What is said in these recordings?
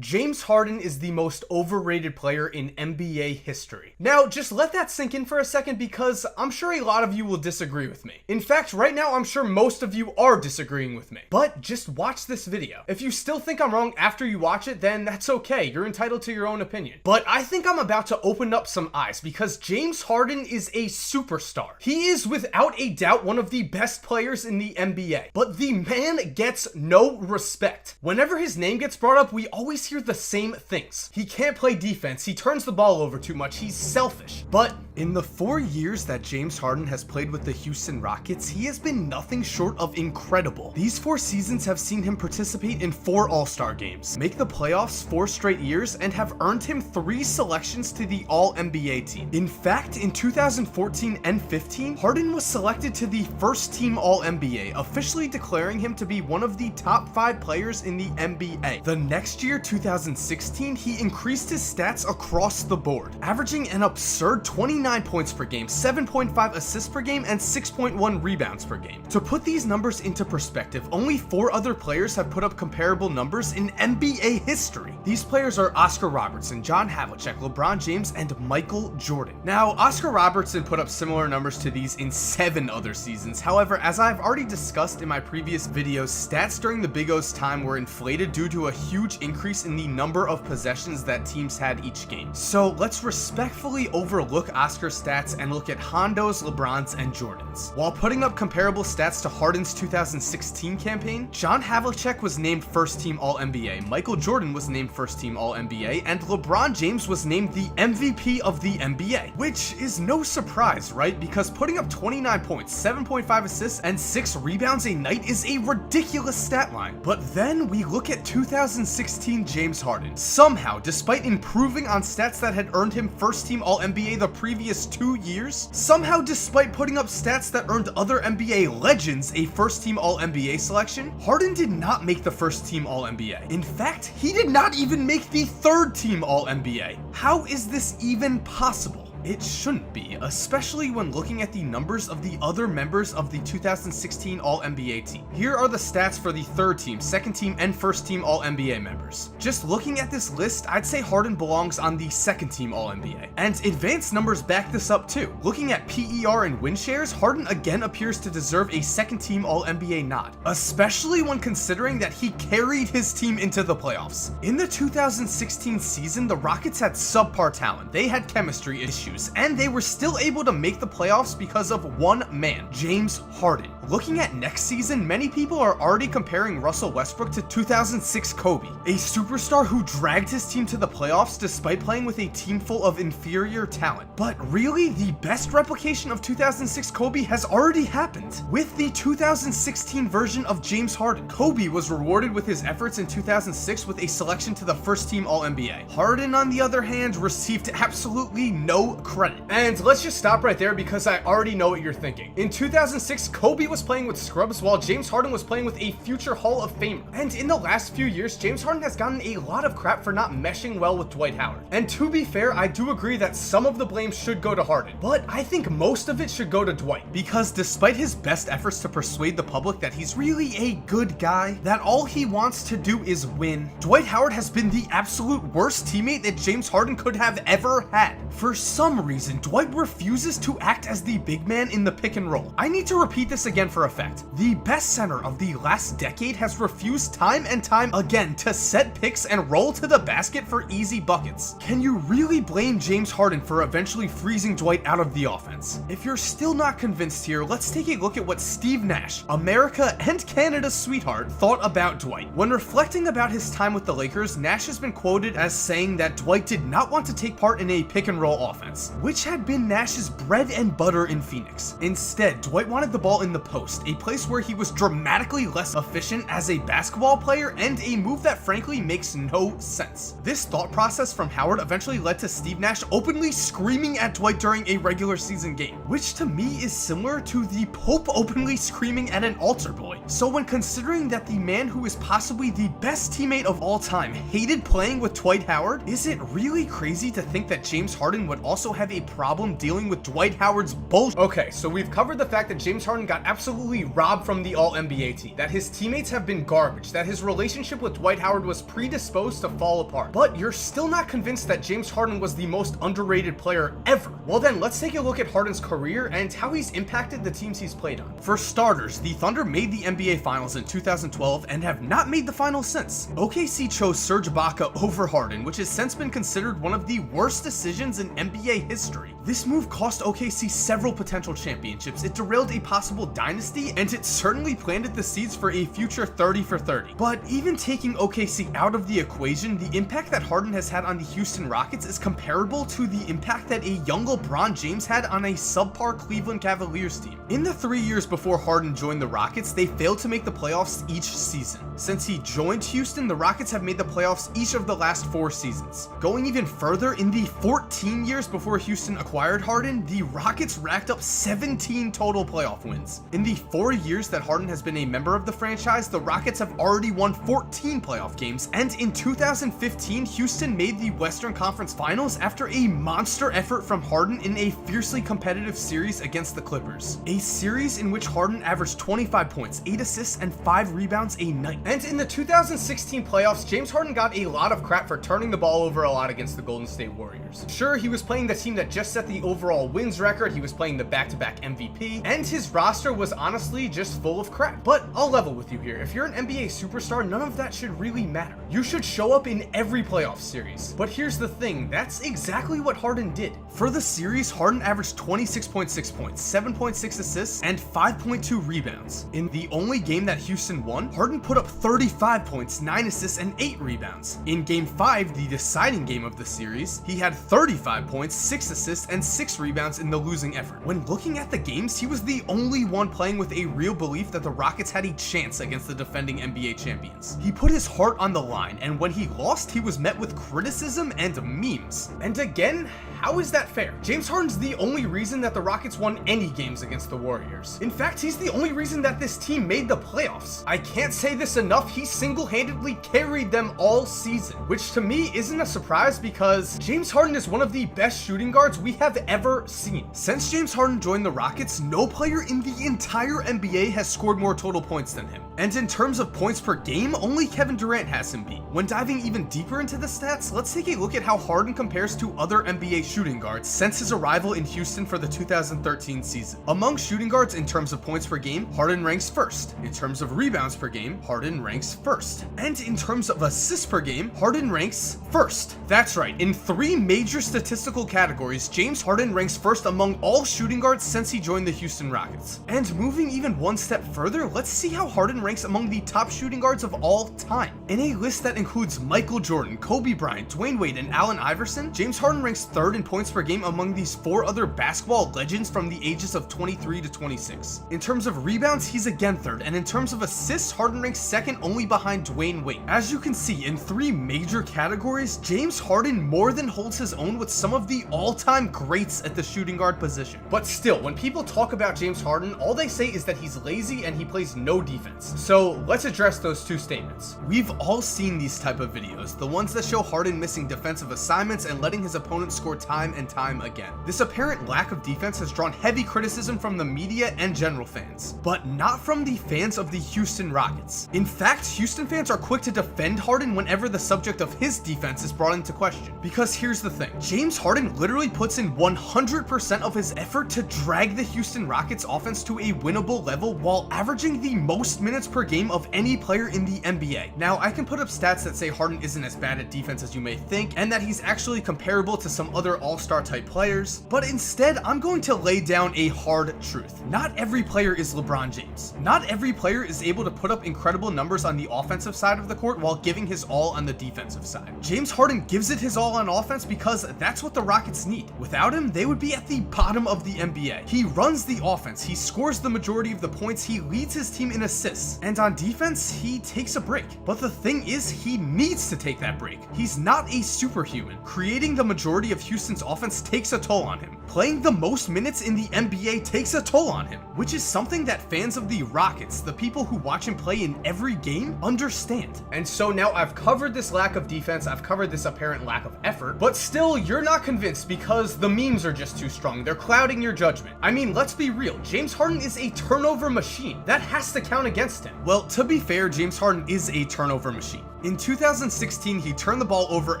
James Harden is the most overrated player in NBA history. Now, just let that sink in for a second because I'm sure a lot of you will disagree with me. In fact, right now, I'm sure most of you are disagreeing with me. But just watch this video. If you still think I'm wrong after you watch it, then that's okay. You're entitled to your own opinion. But I think I'm about to open up some eyes because James Harden is a superstar. He is without a doubt one of the best players in the NBA. But the man gets no respect. Whenever his name gets brought up, we always hear the same things. He can't play defense, he turns the ball over too much, he's selfish. But in the 4 years that James Harden has played with the Houston Rockets, he has been nothing short of incredible. These 4 seasons have seen him participate in 4 All-Star games, make the playoffs 4 straight years, and have earned him 3 selections to the All-NBA team. In fact, in 2014 and 15, Harden was selected to the first team All-NBA, officially declaring him to be one of the top 5 players in the NBA. The next year, 2016, he increased his stats across the board, averaging an absurd 29 points per game, 7.5 assists per game, and 6.1 rebounds per game. To put these numbers into perspective, only 4 other players have put up comparable numbers in NBA history. These players are Oscar Robertson, John Havlicek, LeBron James, and Michael Jordan. Now, Oscar Robertson put up similar numbers to these in 7 other seasons. However, as I've already discussed in my previous videos, stats during the Big O's time were inflated due to a huge increase in the number of possessions that teams had each game. So let's respectfully overlook Oscar's stats and look at Hondo's, LeBron's, and Jordan's. While putting up comparable stats to Harden's 2016 campaign, John Havlicek was named first team All-NBA, Michael Jordan was named first team All-NBA, and LeBron James was named the MVP of the NBA, which is no surprise, right? Because putting up 29 points, 7.5 assists, and 6 rebounds a night is a ridiculous stat line. But then we look at 2016 James Harden. Somehow, despite improving on stats that had earned him first team All-NBA the previous 2 years, somehow despite putting up stats that earned other NBA legends a first team All-NBA selection, Harden did not make the first team All-NBA. In fact, he did not even make the third team All-NBA. How is this even possible? It shouldn't be, especially when looking at the numbers of the other members of the 2016 All-NBA team. Here are the stats for the third team, second team, and first team All-NBA members. Just looking at this list, I'd say Harden belongs on the second team All-NBA. And advanced numbers back this up too. Looking at PER and win shares, Harden again appears to deserve a second team All-NBA nod, especially when considering that he carried his team into the playoffs. In the 2016 season, the Rockets had subpar talent. They had chemistry issues, and they were still able to make the playoffs because of one man, James Harden. Looking at next season, many people are already comparing Russell Westbrook to 2006 Kobe, a superstar who dragged his team to the playoffs despite playing with a team full of inferior talent. But really, the best replication of 2006 Kobe has already happened. With the 2016 version of James Harden, Kobe was rewarded with his efforts in 2006 with a selection to the first team All-NBA. Harden, on the other hand, received absolutely no credit. And let's just stop right there because I already know what you're thinking. In 2006, Kobe was playing with scrubs while James Harden was playing with a future Hall of Famer. And in the last few years, James Harden has gotten a lot of crap for not meshing well with Dwight Howard. And to be fair, I do agree that some of the blame should go to Harden, but I think most of it should go to Dwight, because despite his best efforts to persuade the public that he's really a good guy, that all he wants to do is win, Dwight Howard has been the absolute worst teammate that James Harden could have ever had. For some reason, Dwight refuses to act as the big man in the pick and roll. I need to repeat this again for effect. The best center of the last decade has refused time and time again to set picks and roll to the basket for easy buckets. Can you really blame James Harden for eventually freezing Dwight out of the offense? If you're still not convinced here, let's take a look at what Steve Nash, America and Canada's sweetheart, thought about Dwight. When reflecting about his time with the Lakers, Nash has been quoted as saying that Dwight did not want to take part in a pick and roll offense, which had been Nash's bread and butter in Phoenix. Instead, Dwight wanted the ball in the post, a place where he was dramatically less efficient as a basketball player and a move that frankly makes no sense. This thought process from Howard eventually led to Steve Nash openly screaming at Dwight during a regular season game, which to me is similar to the Pope openly screaming at an altar boy. So when considering that the man who is possibly the best teammate of all time hated playing with Dwight Howard, is it really crazy to think that James Harden would also also have a problem dealing with Dwight Howard's bullshit. Okay, so we've covered the fact that James Harden got absolutely robbed from the All-NBA team, that his teammates have been garbage, that his relationship with Dwight Howard was predisposed to fall apart. But you're still not convinced that James Harden was the most underrated player ever. Well then, let's take a look at Harden's career and how he's impacted the teams he's played on. For starters, the Thunder made the NBA Finals in 2012 and have not made the finals since. OKC chose Serge Ibaka over Harden, which has since been considered one of the worst decisions in NBA history. This move cost OKC several potential championships, it derailed a possible dynasty, and it certainly planted the seeds for a future 30 for 30. But even taking OKC out of the equation, the impact that Harden has had on the Houston Rockets is comparable to the impact that a young LeBron James had on a subpar Cleveland Cavaliers team. In the 3 years before Harden joined the Rockets, they failed to make the playoffs each season. Since he joined Houston, the Rockets have made the playoffs each of the last 4 seasons. Going even further, in the 14 years before Houston acquired Harden, the Rockets racked up 17 total playoff wins. In the 4 years that Harden has been a member of the franchise, the Rockets have already won 14 playoff games, and in 2015, Houston made the Western Conference Finals after a monster effort from Harden in a fiercely competitive series against the Clippers. A series in which Harden averaged 25 points, 8 assists, and 5 rebounds a night. And in the 2016 playoffs, James Harden got a lot of crap for turning the ball over a lot against the Golden State Warriors. Sure, he was playing the team that just set the overall wins record, he was playing the back-to-back MVP, and his roster was honestly just full of crap. But I'll level with you here. If you're an NBA superstar, none of that should really matter. You should show up in every playoff series. But here's the thing, that's exactly what Harden did. For the series, Harden averaged 26.6 points, 7.6 assists, and 5.2 rebounds. In the only game that Houston won, Harden put up 35 points, 9 assists, and 8 rebounds. In Game 5, the deciding game of the series, he had 35 points, 6 assists, and 6 rebounds in the losing effort. When looking at the games, he was the only one playing with a real belief that the Rockets had a chance against the defending NBA champions. He put his heart on the line, and when he lost, he was met with criticism and memes. And again, how is that fair? James Harden's the only reason that the Rockets won any games against the Warriors. In fact, he's the only reason that this team made the playoffs. I can't say this enough, he single-handedly carried them all season, which to me isn't a surprise because James Harden is one of the best shooting guards we have ever seen. Since James Harden joined the Rockets, no player in the entire NBA has scored more total points than him. And in terms of points per game, only Kevin Durant has him beat. When diving even deeper into the stats, let's take a look at how Harden compares to other NBA shooting guards since his arrival in Houston for the 2013 season. Among shooting guards in terms of points per game, Harden ranks first. In terms of rebounds per game, Harden ranks first. And in terms of assists per game, Harden ranks first. That's right, in 3 major statistical categories, James Harden ranks first among all shooting guards since he joined the Houston Rockets. And moving even one step further, let's see how Harden ranks among the top shooting guards of all time. In a list that includes Michael Jordan, Kobe Bryant, Dwayne Wade, and Allen Iverson, James Harden ranks 3rd in points per game among these 4 other basketball legends from the ages of 23 to 26. In terms of rebounds, he's again 3rd, and in terms of assists, Harden ranks 2nd only behind Dwayne Wade. As you can see, in 3 major categories, James Harden more than holds his own with some of the all-time greats at the shooting guard position. But still, when people talk about James Harden, all they say is that he's lazy and he plays no defense. So let's address those 2 statements. We've all seen these type of videos, the ones that show Harden missing defensive assignments and letting his opponents score time and time again. This apparent lack of defense has drawn heavy criticism from the media and general fans, but not from the fans of the Houston Rockets. In fact, Houston fans are quick to defend Harden whenever the subject of his defense is brought into question. Because here's the thing, James Harden literally puts in 100% of his effort to drag the Houston Rockets offense to a winnable level while averaging the most minutes per game of any player in the NBA. Now, I can put up stats that say Harden isn't as bad at defense as you may think, and that he's actually comparable to some other all-star type players, but instead, I'm going to lay down a hard truth. Not every player is LeBron James. Not every player is able to put up incredible numbers on the offensive side of the court while giving his all on the defensive side. James Harden gives it his all on offense because that's what the Rockets need. Without him, they would be at the bottom of the NBA. He runs the offense, he scores the majority of the points, he leads his team in assists, and on defense, he takes a break. But the thing is, he needs to take that break. He's not a superhuman. Creating the majority of Houston's offense takes a toll on him. Playing the most minutes in the NBA takes a toll on him, which is something that fans of the Rockets, the people who watch him play in every game, understand. And so now I've covered this lack of defense, I've covered this apparent lack of effort, but still you're not convinced this because the memes are just too strong. They're clouding your judgment. I mean, let's be real. James Harden is a turnover machine. That has to count against him. Well, to be fair, James Harden is a turnover machine. In 2016, he turned the ball over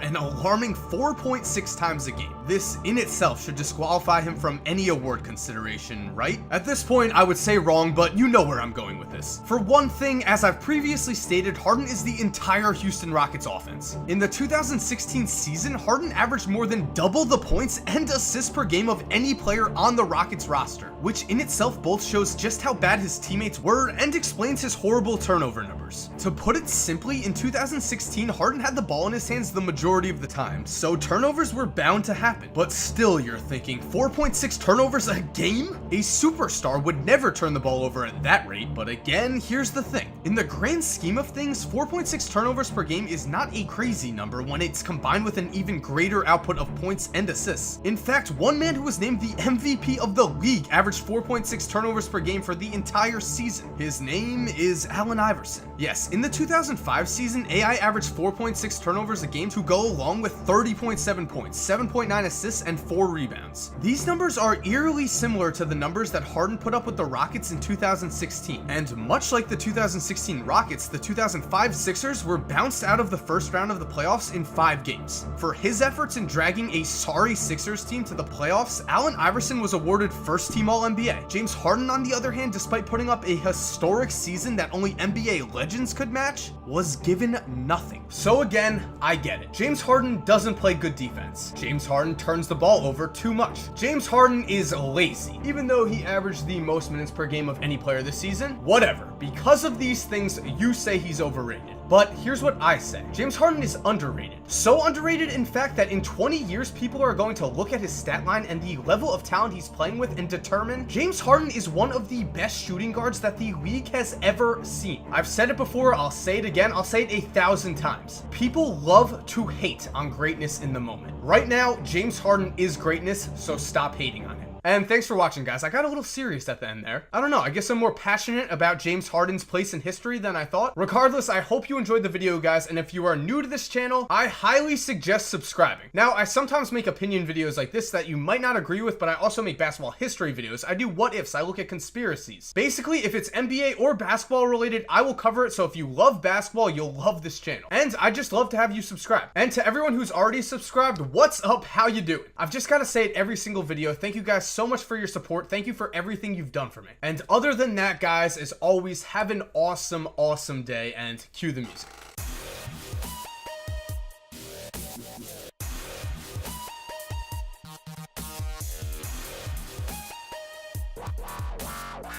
an alarming 4.6 times a game. This in itself should disqualify him from any award consideration, right? At this point, I would say wrong, but you know where I'm going with this. For one thing, as I've previously stated, Harden is the entire Houston Rockets offense. In the 2016 season, Harden averaged more than double the points and assists per game of any player on the Rockets roster, which in itself both shows just how bad his teammates were and explains his horrible turnover numbers. To put it simply, in 2016, Harden had the ball in his hands the majority of the time, so turnovers were bound to happen. But still, you're thinking, 4.6 turnovers a game? A superstar would never turn the ball over at that rate, but again, here's the thing. In the grand scheme of things, 4.6 turnovers per game is not a crazy number when it's combined with an even greater output of points and assists. In fact, one man who was named the MVP of the league averaged 4.6 turnovers per game for the entire season. His name is Allen Iverson. Yes, in the 2005 season, AI averaged 4.6 turnovers a game to go along with 30.7 points, 7.9 assists, and 4 rebounds. These numbers are eerily similar to the numbers that Harden put up with the Rockets in 2016. And much like the 2016 Rockets, the 2005 Sixers were bounced out of the first round of the playoffs in 5 games. For his efforts in dragging a sorry Sixers team to the playoffs, Allen Iverson was awarded first team All-NBA. James Harden, on the other hand, despite putting up a historic season that only NBA legends could match, was given nothing. So again, I get it. James Harden doesn't play good defense. James Harden turns the ball over too much. James Harden is lazy, even though he averaged the most minutes per game of any player this season. Whatever. Because of these things, you say he's overrated. But here's what I say. James Harden is underrated. So underrated, in fact, that in 20 years, people are going to look at his stat line and the level of talent he's playing with and determine James Harden is one of the best shooting guards that the league has ever seen. I've said it before, I'll say it again, I'll say it 1,000 times. People love to hate on greatness in the moment. Right now, James Harden is greatness, so stop hating on him. And thanks for watching, guys. I got a little serious at the end there. I don't know, I guess I'm more passionate about James Harden's place in history than I thought. Regardless, I hope you enjoyed the video, guys, and if you are new to this channel, I highly suggest subscribing. Now, I sometimes make opinion videos like this that you might not agree with, but I also make basketball history videos. I do what ifs, I look at conspiracies. Basically, if it's NBA or basketball related, I will cover it, so if you love basketball, you'll love this channel. And I just love to have you subscribe. And to everyone who's already subscribed, what's up? How you doing? I've just got to say it every single video. Thank you guys so much for your support. Thank you for everything you've done for me. And other than that, guys, as always, have an awesome day and cue the music.